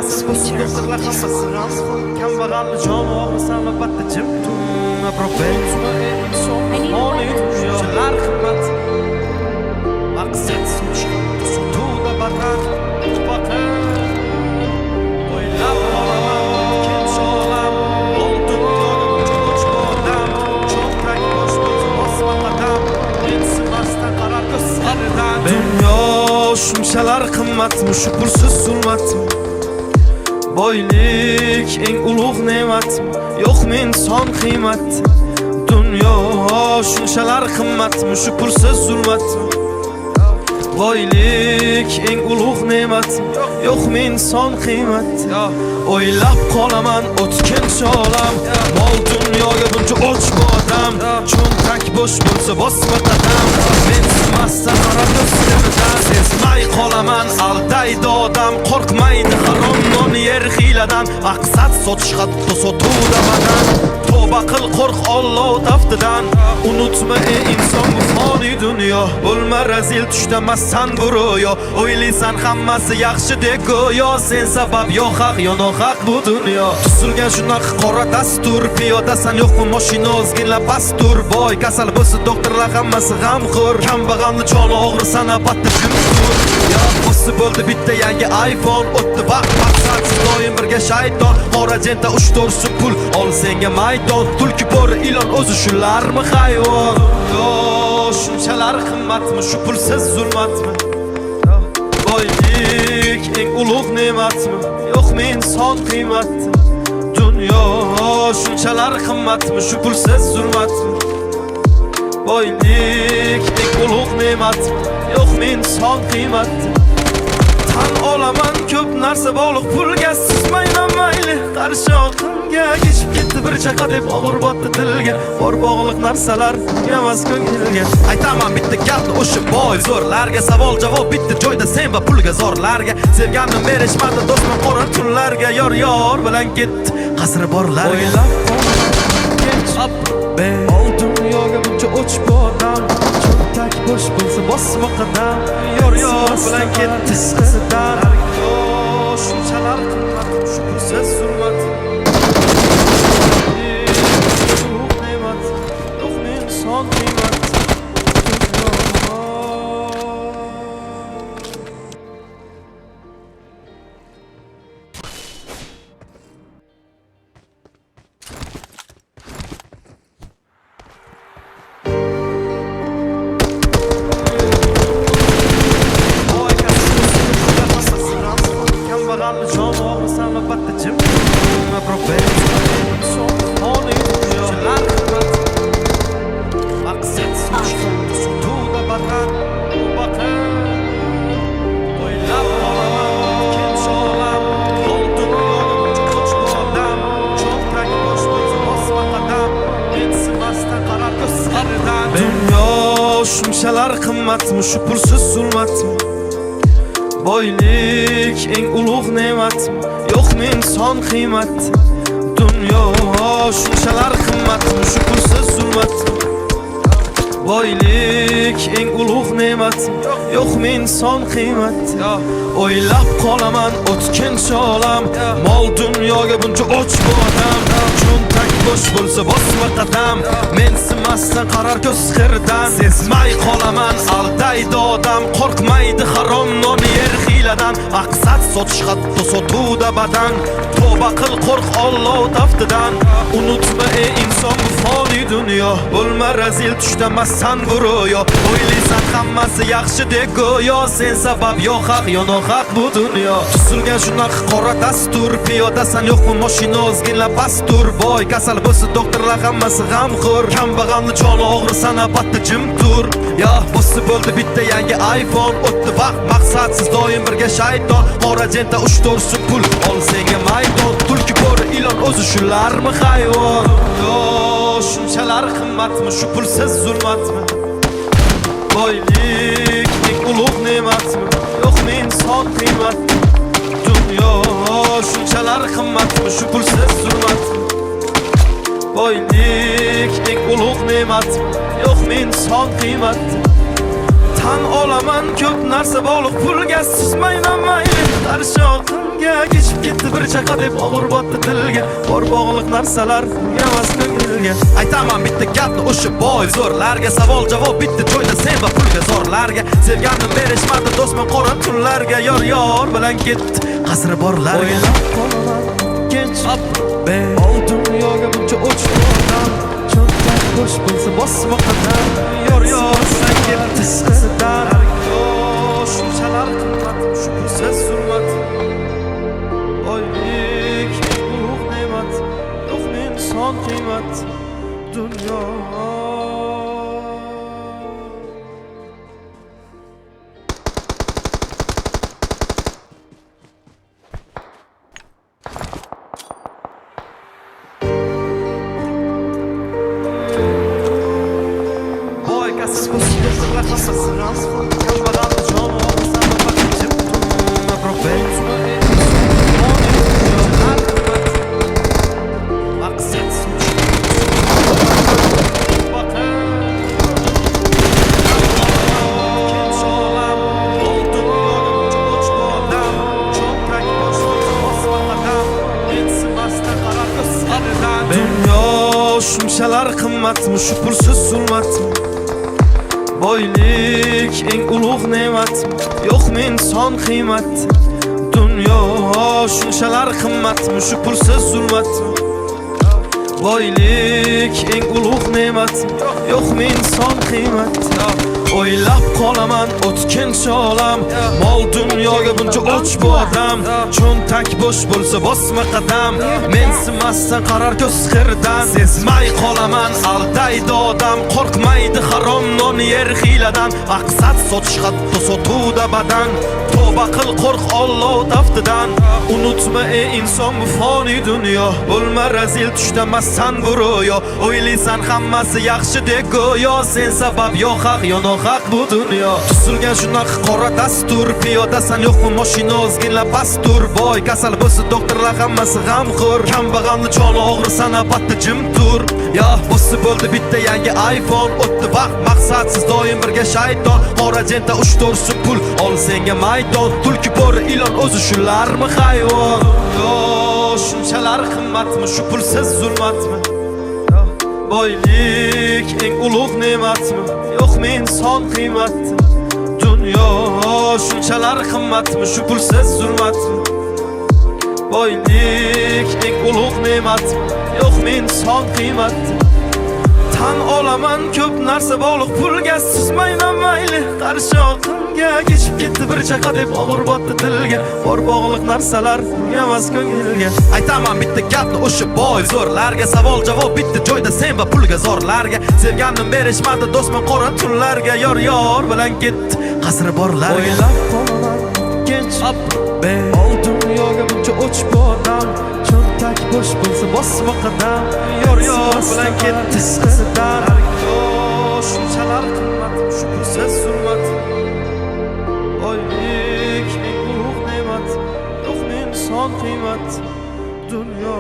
Hammasi doktorlar hammasi kambag'al jon og'risan albatta jim tun insonlar qimmat maqsad sotuvda batar baqir o'ylab qolaman kech olam oltin cho'ch bodam cho'prak bosh bosma qadam mensimasdan qarar ko'zlaridan dunyo shunchalar qimmatmi shu pulsiz zulmatmi boylik eng ulug' ne'matmi yo'qmi inson qiymati dunyo shunchalar qimmatmi shu pulsiz zulmatmi boylik eng ulug' ne'matmi yo'qmi inson qiymati o'ylab qolaman o'tkinchi olam mol dunyoga buncha och bodam cho'ntak bo'sh bo'lsa bosma qadam mensimasdan qarab ko'zlaridan sezmay qolaman aldaydi odam qo'rqmaydi harom non yer hiyladan maqsad sotish hatto sotuvda badan tavba qil qo'rq Alloh taftidan unutma ey inson bu foniy dunyo bo'lma razil tushdamassan bu ro'yo o'ylaysan hammasi yaxshi deb go'yo sen sabab yo haq yo nohaq bu dunyo tuzilgan shunaqa qora dastur piyodasan yo'qmi mashina ozgina pastur boy kasal bo'lsa doktorlar hammasi g'amxo'r kambag'alni joni og'risan albatta jimtur yo bo'lsa bo'ldi bitta yangi iPhone o'tdi vaqt maqsadsiz doim birga shayton qora jenta 3-4 so'm pul ol senga maydon tulki bo'ri ilon o'zi shularmi hayvon yo shunchalar qimmatmi shu pulsiz zulmatmi boylik eng ulug' ne'matmi yo'qmi inson qiymati dunyo shunchalar qimmatmi shu pulsiz zulmatmi boylik eng ulug' ne'matmi yo'qmi inson qiymati tan olaman ko'p narsa bog'liq pulga sizmayman mayli qarshi oqimga kechib ketdi bir chaqa deb og'ir botdi dilga bor bog'liq narsalar emas ko'ngilga aytaman bitta gapni o'sha boy zo'rlarga savol javob bitta joyda sen va pulga zorlarga sevganni berishmadi do'stman qora tunlarga yor bilan ketdi qasri borlarga o'ylab ol dunyoga buncha och bodam cho'ntak bo'sh bo'lsa bosma qadam yor bilan ketdi qisidan shunchalar qimmat shu pulsiz zulmat ulug' ne'mat yo'qmi inson qiymati kambag'al jon og'risan albatta jim maqsad sotuvda batar baqir o'ylab qolaman kech olam oltin cho'ch bodam cho'prak bosh bo'lsa bosma qadam mensimasdan qarar ko'zlaridan dunyo shunchalar qimmatmi shu pulsiz zulmatmi boylik eng ulug' ne'matmi yo'qmi inson qiymati dunyo shunchalar qimmatmi shu pulsiz zulmatmi boylik eng ulug' ne'matmi yo'qmi inson qiymati o'ylab qolaman o'tkinchi olam mol dunyoga buncha och bodam cho'ntak bo'sh bo'lsa bosma qadam mensimasdan qarar ko'z qirdan sezmay qolaman aldaydi odam qo'rqmaydi harom non yer hiyladan maqsad sotish hatto sotuvda badan tavba qil qo'rq Alloh taftidan unutma ey inson bu foniy dunyo bo'lma razil tushdamassan bu ro'yo o'ylaysan hammasi yaxshi deb go'yo sen sabab yo haq yo nohaq bu dunyo tuzilgan shunaqa qora dastur piyodasan yo'qmi mashina ozgina pastur boy kasal bo'lsa doktorlar hammasi g'amxo'r kambag'alni joni og'risan albatta jim tur yo bo'lsa bo'ldi bitta yangi iPhone o'tdi vaqt maqsadsiz doim birga shayton qora jenta 3-4 so'm pul ol senga maydon tulki bo'ri ilon o'zi shularmi hayvon yo shunchalar qimmatmi shu pulsiz zulmatmi boylik eng ulug' ne'matmi yo'qmi inson qiymati dunyo shunchalar qimmatmi shu pulsiz zulmatmi boylik eng ulug' ne'matmi yo'qmi inson qiymati Tan olaman ko'p narsa bog'liq pulga suzmayman mayli qarshi oqimga kechib ketdi bir chaqa deb og'ir botdi dilga bor bog'liq narsalar emas ko'ngilga aytaman bitta gapni o'sha boy zo'rlarga savol javob bitta joyda sen va pulga zo'rlarga sevganni berishmadi do'stman qora tunlarga yor bilan ketdi qasri borlarga o'ylab qolaman gench ol dunyoga buncha o'chdan cho'ntak bosh bo'lsa bosma qadam yor sen ketdi qizdan shunchalar qimmat shu pulsiz zulmat oylik ulug' ne'mat yo'qmi inson qiymat dunyo shunchalar qimmatmi shu pulsiz zulmatmi boylik eng ulug' ne'matmi yo'qmi inson qiymat dunyo shunchalar qimmatmi shu pulsiz zulmatmi boylik eng ulug' ne'matmi yo'qmi inson qiymat o'ylab qolaman o'tkinchi olam mol dunyoga buncha och bu odam cho'ntak bo'sh bo'lsa bosma qadam mensimasdan qarar ko'z qirdan sezmay qolaman aldaydi odam qo'rqmaydi harom non yer hiyladan maqsad sotish hatto sotuvda badan tavba qil qo'rq Alloh taftidan unutma ey inson bu foniy dunyo bo'lma razil tushdamassan bu ro'yo o'ylaysan hammasi yaxshi deb go'yo sen sabab yo haq yo nohaq bu dunyo tuzilgan shunaqa qora dastur piyodasan yo'qmi mashina ozgina pastur boy kasal bo'lsa doktorlar hammasi g'amxo'r kambag'alni joni og'risan albatta jim tur yo bo'lsa bo'ldi bitta yangi iPhone o'tdi vaqt maqsadsiz doim birga shayton qora jenta 3-4 pul ol senga maydon tulki bo'ri ilon o'zi shularmi hayvon yo shunchalar qimmatmi shu pulsiz zulmatmi boylik eng ulug' ne'matmi yo'qmi inson qiymat dunyo shunchalar qimmatmi shu pulsiz zulmatmi boylik eng ulug' ne'matmi yo'qmi inson qiymat tan olaman ko'p narsa bog'liq pulga suzmayman mayli qarshi oqimga kechib ketdi bir chaqa deb og'ir botdi dilga bor bog'liq narsalar emas ko'ngilga aytaman bitta gapni o'sha boy zo'rlarga savol javob bitta joyda sen va pulga zo'rlarga sevganni berishmadi do'stman qora tunlarga yor bilan ketdi qasri borlarga o'ylab qolaman gench ol dunyoga buncha o'ch bu odam cho'ntak bo'sh bo'lsa bosma qadam yor bilan ketdi qizdan shunchalar qimmat shu pulsiz zulmat oylik eng ulug' ne'mat yo'qmi inson qiymat dunyo